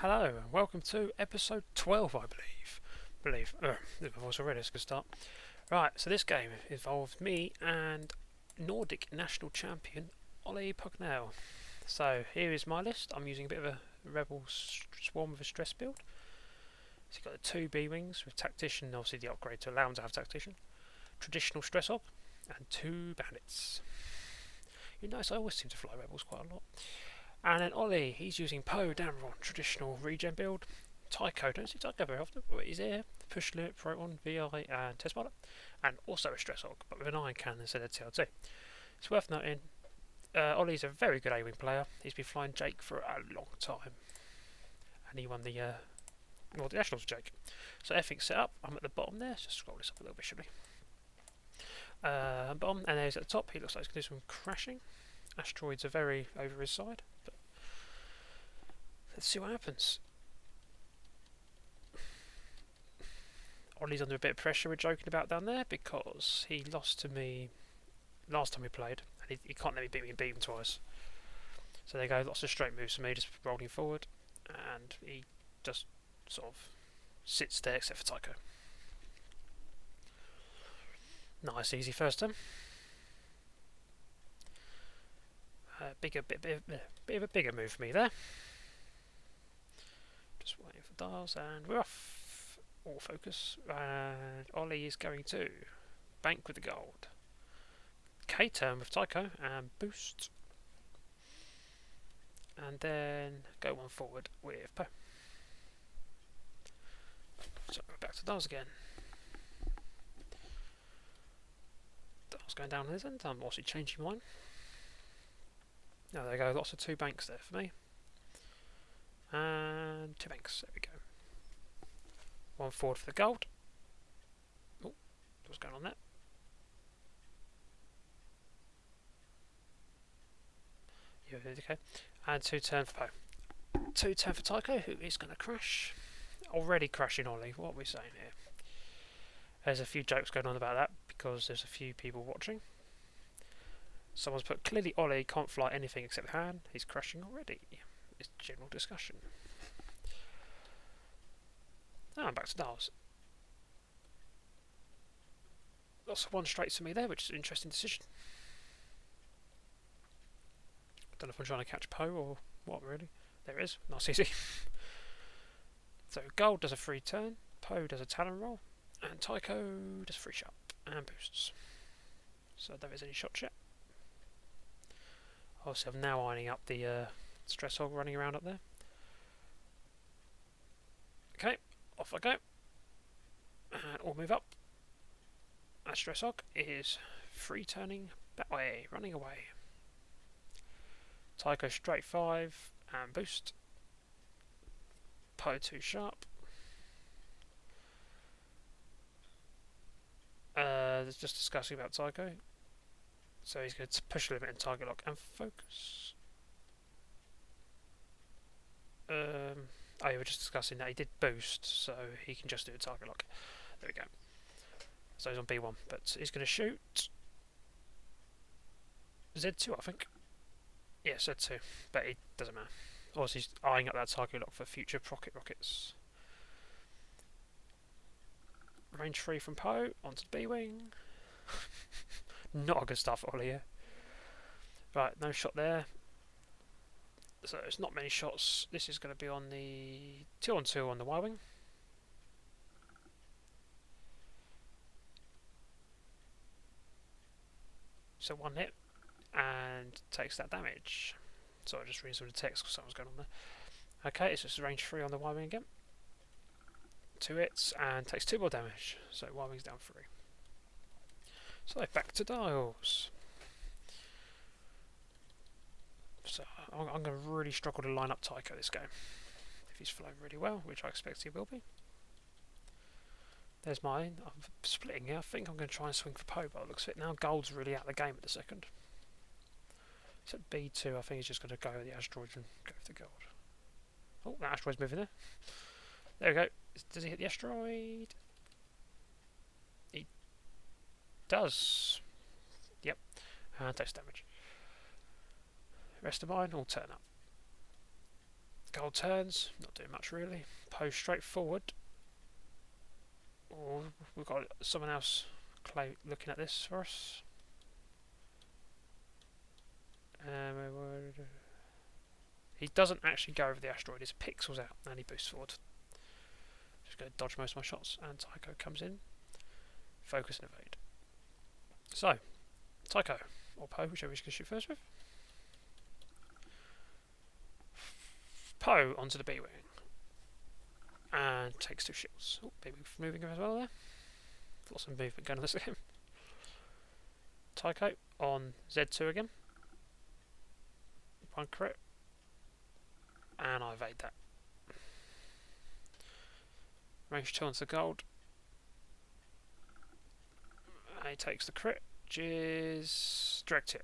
Hello and welcome to episode 12, I believe. The voice already, it's a good start. Right, so this game involved me and Nordic National Champion Oli. So here is my list. I'm using a bit of a rebel swarm with a stress build. So you've got the two B-wings with tactician, obviously the upgrade to allow them to have tactician, traditional stress op, and two bandits. You notice I always seem to fly rebels quite a lot. And then Oli, he's using Poe Dameron, traditional regen build. Tycho, don't see Tycho very often, but he's here. Push limit, Proton, VI, and Test Pilot. And also a Stress Hog, but with an iron cannon instead of TLT. It's worth noting, Ollie's a very good A-Wing player. He's been flying Jake for a long time. And he won the Nordic Nationals with Jake. So everything's set up. I'm at the bottom there. Just scroll this up a little bit, should we? Bottom, and there's at the top. He looks like he's going to do some crashing. Asteroids are very over his side, but let's see what happens. Ollie's under a bit of pressure, we're joking about down there, because he lost to me last time we played, and he can't let me beat him twice. So there you go, lots of straight moves for me, just rolling forward, and he just sort of sits there except for Tycho. Nice, easy first turn. Bit of a bigger move for me there. Just waiting for dials, and we're off. All focus. And Oli is going to bank with the gold. K-turn with Tycho and boost. And then go one forward with Poe. So we're back to dials again. Dials going down on this end. I'm also changing mine. Now there we go, lots of two banks there for me. And two banks, there we go. One forward for the gold. Oh, what's going on there? Yeah, okay. And two turn for Poe. Two turn for Tycho, who is going to crash. Already crashing Oli, what are we saying here? There's a few jokes going on about that, because there's a few people watching. Someone's put, clearly Oli can't fly anything except hand. He's crashing already. It's general discussion. Now I'm back to dials. Lots of one straights for me there, which is an interesting decision. Don't know if I'm trying to catch Poe or what, really. There it is. Nice easy. So gold does a free turn, Poe does a talon roll, and Tycho does a free shot and boosts. So there is any shots yet. Obviously, I'm now ironing up the stress hog running around up there. Okay, off I go. And we'll move up. That stress hog is free turning that way, running away. Tycho straight 5 and boost. Poe 2 sharp. Just discussing about Tycho. So he's going to push a limit and target lock and focus. Oh, yeah, we're just discussing that he did boost, so he can just do a target lock. There we go. So he's on B1, but he's going to shoot Z2, I think. Yeah, Z2, but it doesn't matter. Also, he's eyeing up that target lock for future pocket rockets. Range 3 from Poe, onto the B-wing. Not a good start for Oli here. Right, no shot there. So it's not many shots. This is going to be on the 2-on-2 on the Y-wing. So one hit and takes that damage. So I just read some of the text because something's going on there. Okay, it's just range 3 on the Y-wing again. 2 hits and takes 2 more damage. So Y-wing's down 3. So back to dials. So I'm going to really struggle to line up Tycho this game. If he's flown really well, which I expect he will be. There's mine. I'm splitting here. I think I'm going to try and swing for Poe, but it looks fit now. Gold's really out of the game at the second. So B2, I think he's just going to go with the asteroids and go for the gold. Oh, that asteroid's moving there. There we go. Does he hit the asteroid? He does. Yep. And takes damage. Rest of mine all turn up. Gold turns, not doing much really. Poe straight forward. Or we've got someone else looking at this for us. He doesn't actually go over the asteroid, it's pixels out and he boosts forward. Just going to dodge most of my shots, and Tycho comes in. Focus and evade. So, Tycho, or Poe, whichever he's going to shoot first with. Poe onto the B-Wing. And takes 2 shields. Oh, B-Wing moving as well there. Lots of movement going on this game. Tycho on Z2 again. 1 crit. And I evade that. Range 2 onto the gold. And he takes the crit, which is direct hit.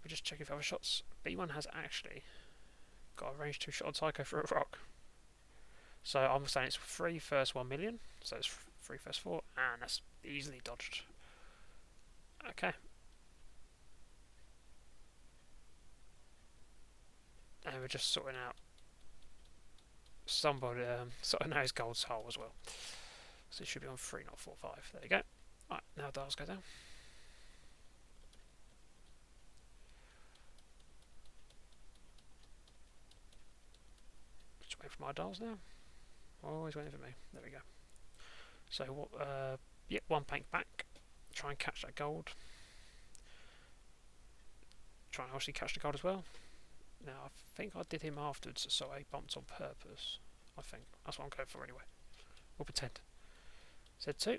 We're just checking for other shots. B1 has actually got a range 2 shot on Tycho for a rock. So I'm saying it's 3 first 1 million. So it's 3 first 4, and that's easily dodged. Okay. And we're just sorting out somebody sorting out his gold hole as well. So it should be on 3, not 4, 5. There you go. Right, now dials go down. Just wait for my dials now. Always waiting for me. There we go. So what? Yep, 1 bank back. Try and catch that gold. Try and obviously catch the gold as well. Now I think I did him afterwards, so I bumped on purpose. I think that's what I'm going for anyway. We'll pretend. Z2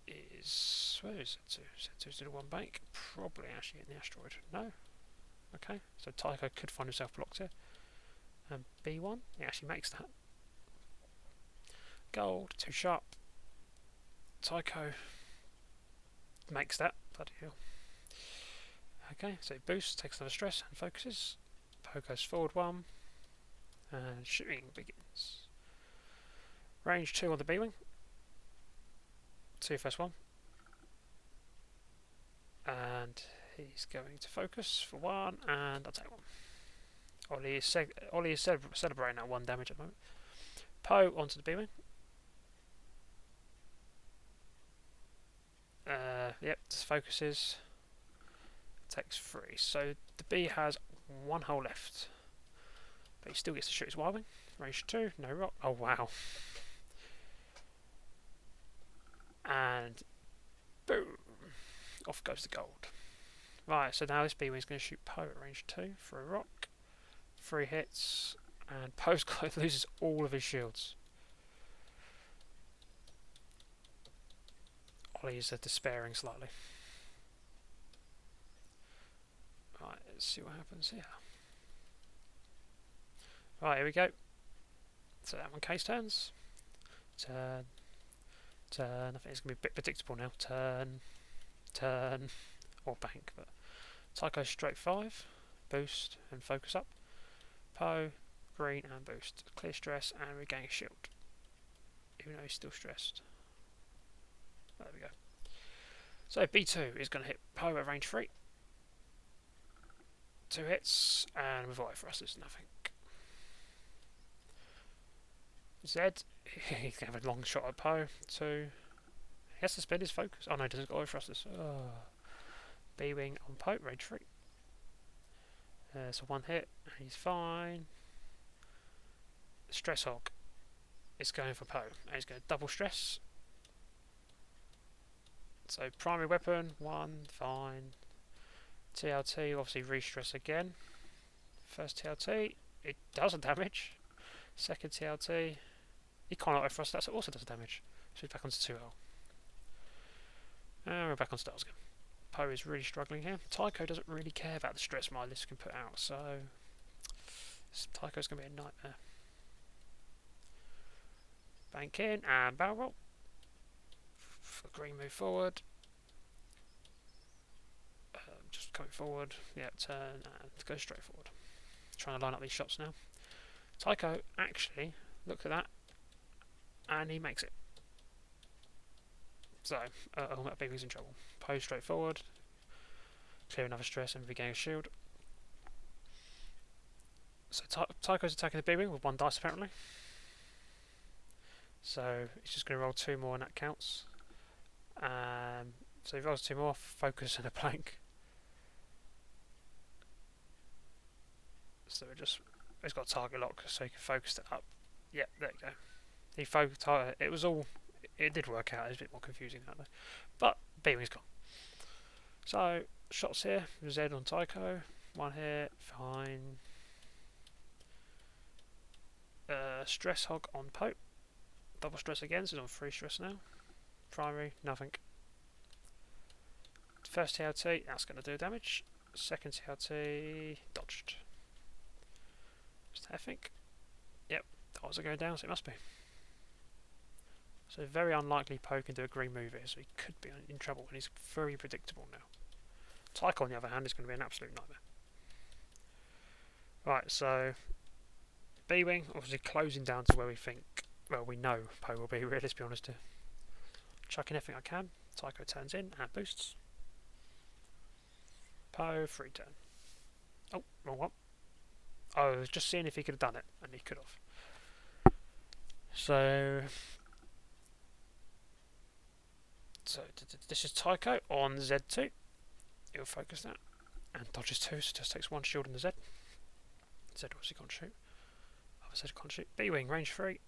is, where is Z2? Z2's doing 1 bank. Probably actually in the asteroid. No. Okay. So Tycho could find himself blocked here. And B1, he actually makes that. Gold, 2 sharp. Tycho makes that. Bloody hell. Okay, so it boosts, takes another stress and focuses. Poe goes forward 1. And shooting begins. Range 2 on the B-Wing. 2 first 1. And he's going to focus for 1, and I'll take 1. Oli is celebrating that 1 damage at the moment. Poe onto the B-Wing. Yep, just focuses. Takes 3. So the B has 1 hole left. But he still gets to shoot his Y-Wing. Range 2, no rock. Oh wow. And boom. Off goes the gold. Right, so now this B-Wing is going to shoot Poe at range 2 for a rock. 3 hits. And Poe's loses all of his shields. Ollie's despairing slightly. Right, let's see what happens here. Right, here we go. So that one case turns. Turn. Turn. I think it's going to be a bit predictable now. Turn. Turn. Or bank. But Tycho straight 5. Boost and focus up. Poe. Green and boost. Clear stress and regain a shield. Even though he's still stressed. There we go. So B2 is going to hit Poe at range 3. 2 hits, and with for us there's nothing. Z, he's going to have a long shot at Poe. 2. He has to spend his focus. Oh no, he doesn't got for us this. Oh. B-Wing on Poe, range 3. So 1 hit, and he's fine. Stress Hog is going for Poe, and he's going to double stress. So primary weapon, 1, fine. TLT, obviously re-stress again. First TLT, it does a damage. Second TLT, he can't auto thrust, that also does a damage. So he's back onto 2L. And we're back on styles again. Poe is really struggling here. Tycho doesn't really care about the stress my list can put out, so Tycho's going to be a nightmare. Bank in and barrel roll. For green, move forward. Just coming forward. Yeah, turn and go straight forward. Trying to line up these shots now. Tycho actually looked at that and he makes it. So, that baby's in trouble. Poe straight forward. Clear another stress and regain a shield. So Tycho's attacking the B-wing with 1 dice apparently. So he's just going to roll 2 more and that counts. So he rolls 2 more, focus and a blank. So he's got a target lock so he can focus it up. Yep, there you go. He focused. It did work out. It's a bit more confusing that though. But B-wing's gone. So shots here. Z on Tycho. 1 hit. Fine. Stress hog on Pope. Double stress again. So he's on 3 stress now. Primary. Nothing. First TLT. That's going to do damage. Second TLT. Dodged. I think. Yep. Dials are going down. So it must be. So very unlikely Poe can do a green move here, so he could be in trouble, and he's very predictable now. Tycho, on the other hand, is going to be an absolute nightmare. Right, so B-wing obviously closing down to where we think, well, we know Poe will be. Really, let's be honest here. Chucking everything I can. Tycho turns in and boosts. Poe, free turn. Oh, wrong one. I was just seeing if he could have done it, and he could have. So this is Tycho on Z2. He'll focus that and dodges 2, so just takes 1 shield on the Z. Z obviously can't shoot. Other Z can't shoot. B-wing range 3.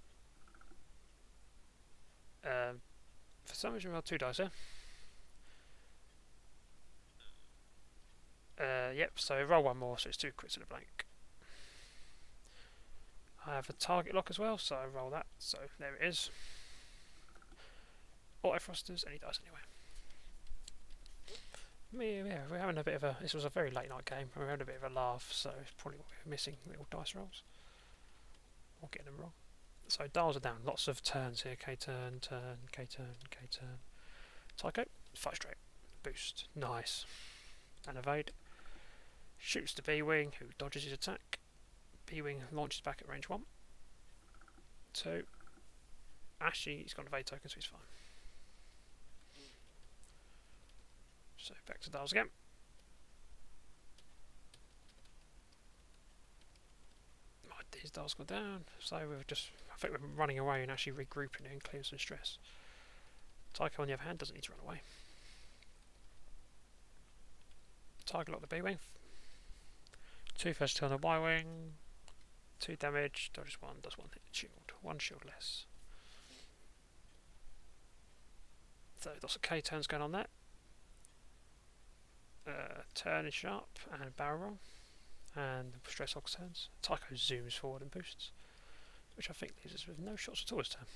For some reason, we rolled 2 dice here. Yep. So roll 1 more, so it's 2 crits and a blank. I have a target lock as well, so I roll that. So there it is. Auto thrusters, and he dies anyway. Yeah, we're having a bit of a. This was a very late night game, and we're having a bit of a laugh, so it's probably what we're missing, little dice rolls. Or getting them wrong. So dials are down, lots of turns here. K turn, turn, K turn, K turn. Tycho, 5 straight. Boost, nice. And evade. Shoots the B-wing, who dodges his attack. B-wing launches back at range 1. 2. Actually, he's got an evade token, so he's fine. So back to dials again. His dials go down, so I think we're running away and actually regrouping and clearing some stress. Tycho, on the other hand, doesn't need to run away. Target lock the B-wing. 2 first turn on the Y-wing. 2 damage, dodges 1, does 1 hit shield. 1 shield less. So lots of K turns going on there. Turn is sharp and barrel roll. And the stress hog turns. Tycho zooms forward and boosts, which I think leaves us with no shots at all this time.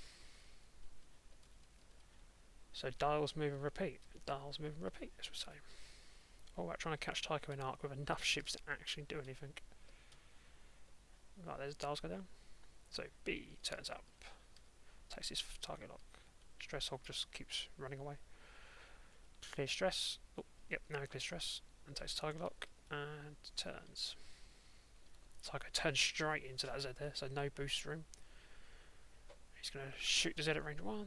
So dials move and repeat. Dials move and repeat, as we say. All about trying to catch Tycho in arc with enough ships to actually do anything. Right, there's dials go down. So B turns up. Takes his target lock. Stress hog just keeps running away. Clear stress. Oh, yep, now he clears stress. And takes target lock. And turns. Tycho turns straight into that Z there, so no boost for him. He's going to shoot the Z at range 1.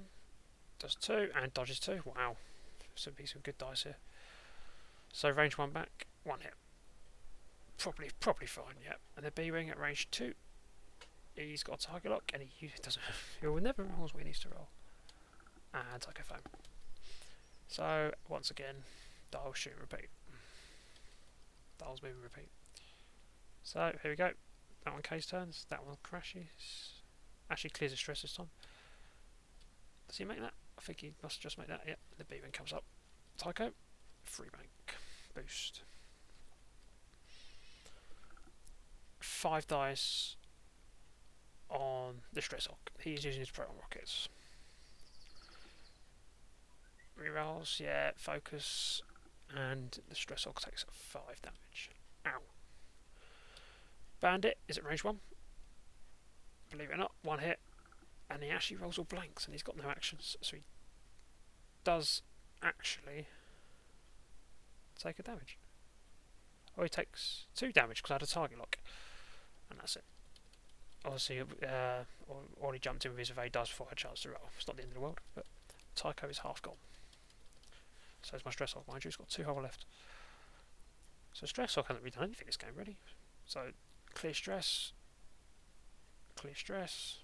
Does 2 and dodges 2. Wow. Some good dice here. So range 1 back, 1 hit. Probably fine, yep. And the B-wing at range 2. He's got a target lock and he doesn't. He will never rolls what he needs to roll. And Tycho foam. So once again, dials shoot and repeat. Dials move and repeat. So here we go. That one case turns. That one crashes. Actually clears the stress this time. Does he make that? I think he must just make that. Yep. The B-wing comes up. Tycho. Free bank. Boost. 5 dice on the stress hog. He's using his proton rockets. Rerolls, yeah, focus, and the stress hog takes 5 damage. Ow. Bandit is at range 1. Believe it or not, 1 hit, and he actually rolls all blanks, and he's got no actions, so he does actually take a damage. Oh, he takes 2 damage because I had a target lock, and that's it. Obviously, already jumped in with his evade dice before I had a chance to roll. It's not the end of the world, but Tycho is half gone. So is my stress hog, mind you. He's got 2 hull left. So stress hog hasn't really done anything this game, really. So Clear stress. Clear stress.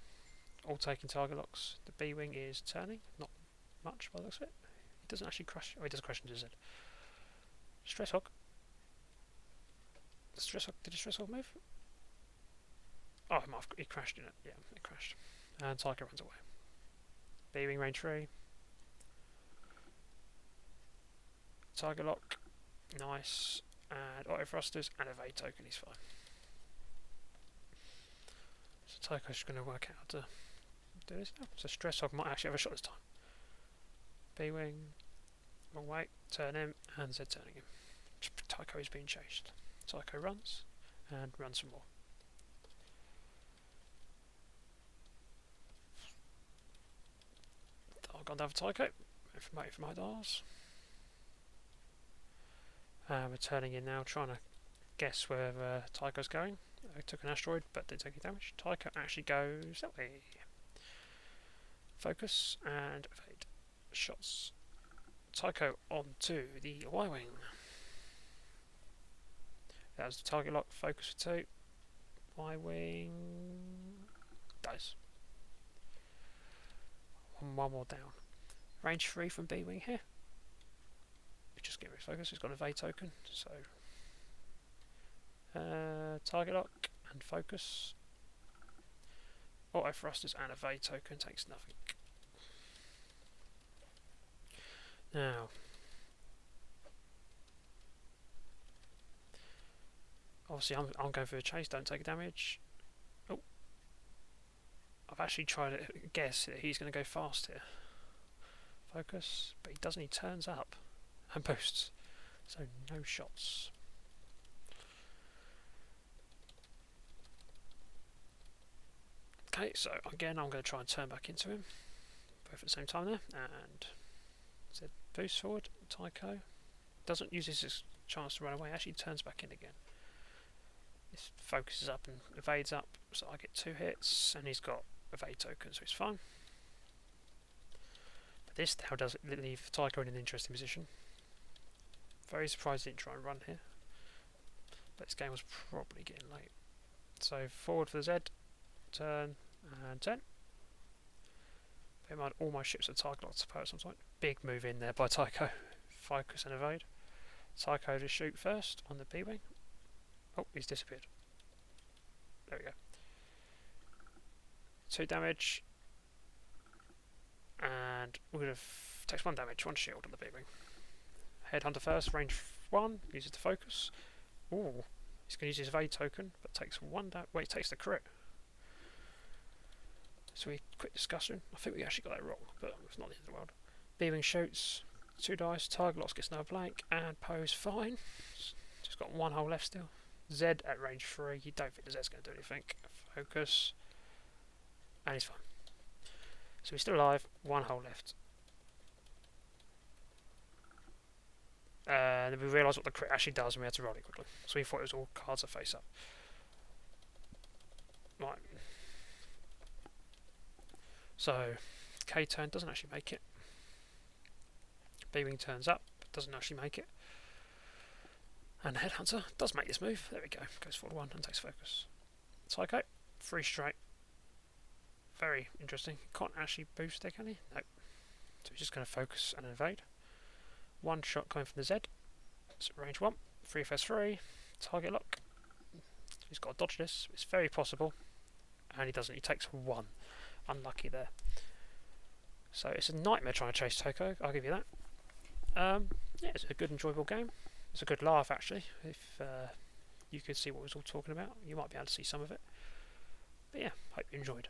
All taking target locks. The B-wing is turning. Not much by the looks of it. He doesn't actually crash. Oh, he does crash into his head. Stress hog. Stress hog. Did the stress hog move? Oh, he crashed in it. Yeah, it crashed. And Tycho runs away. B-wing range 3. Target lock. Nice. And auto thrusters and evade token. He's fine. So Tycho's going to work out how to do this now. So stress hog might actually have a shot this time. B-wing. Wrong way. Turn him. And Z turning him. Tycho is being chased. Tycho runs. And runs some more. I've gone down for Tycho. Waiting for my dials. We're turning in now, trying to guess where Tycho's going. I took an asteroid, but didn't take any damage. Tycho actually goes that way. Focus and evade. Shots. Tycho onto the Y-wing. That was the target lock. Focus for 2. Y-wing dies. One more down. Range 3 from B-wing here. Just get refocus. He's got an evade token, so target lock and focus. Auto thrusters and evade token takes nothing. Now, obviously, I'm going for a chase. Don't take damage. Oh, I've actually tried to guess that he's going to go fast here. Focus, but he doesn't. He turns up and boosts, so no shots. Okay, so again I'm going to try and turn back into him, both at the same time there, and Z boost forward. Tycho doesn't use his chance to run away, actually turns back in again. This focuses up and evades up, so I get 2 hits, and he's got evade token, so it's fine. But this now does leave Tycho in an interesting position. Very surprised he didn't try and run here, but this game was probably getting late. So forward for the Z, turn and turn. Bear in mind all my ships are target locked at some point. Big move in there by Tycho. Focus and evade. Tycho to shoot first on the B-wing. Oh, he's disappeared. There we go. 2 damage, and would have takes 1 damage, 1 shield on the B-wing. Headhunter first, range 1, uses the focus. Ooh, he's going to use his evade token, but takes 1 damage. Wait, takes the crit. So quick discussion. I think we actually got that wrong, but it's not the end of the world. B-wing shoots, 2 dice, target locks gets another blank, and pose fine. Just got 1 hole left still. Z at range 3, you don't think the Z's going to do anything. Focus, and he's fine. So he's still alive, 1 hole left. Then we realised what the crit actually does, and we had to roll it quickly. So we thought it was all cards are face up. Right. So K-turn doesn't actually make it. B-wing turns up, but doesn't actually make it. And Headhunter does make this move. There we go. Goes forward 1 and takes focus. Tycho, 3 straight. Very interesting. Can't actually boost there, can he? No. So he's just going to focus and evade. 1 shot coming from the Z. So range 1. 3FS3. Target lock. He's got to dodge this. It's very possible. And he doesn't. He takes 1. Unlucky there. So it's a nightmare trying to chase Tycho. I'll give you that. Yeah, it's a good, enjoyable game. It's a good laugh, actually. If you could see what we was all talking about, you might be able to see some of it. But yeah, hope you enjoyed.